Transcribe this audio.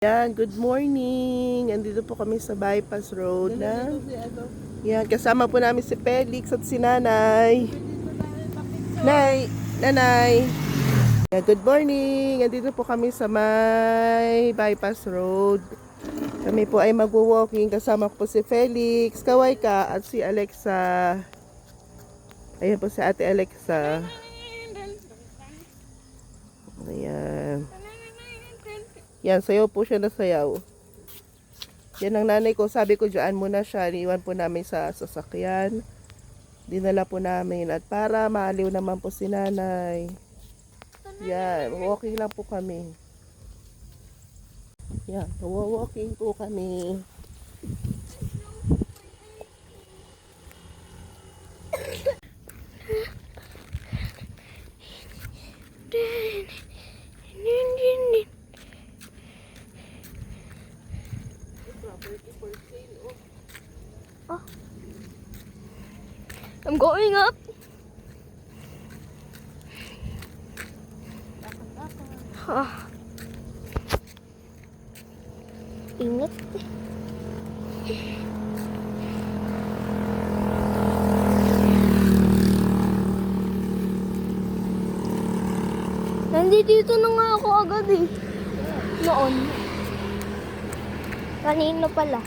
Yan, good morning. Andito po kami sa bypass road na. Yan, kasama po namin si Felix at si Nanay. Nanay. Yan, good morning. Andito po kami sa may bypass road. Kami po ay magwo-walking. Kasama ko po si Felix, Kaway ka, at si Alexa. Ayan po si Ate Alexa. Ayan. Yan, sayaw po siya na sayaw. Yan ang nanay ko. Sabi ko, dyan muna siya. Iniwan po namin sa sasakyan. Dinala po namin. At para maaliw naman po si nanay. Yan, walking lang po kami. Yan, walking po kami. Oh. I'm going up. Ah. Ingat. Nandito na nga ako agad eh. Noon. Kanino pala?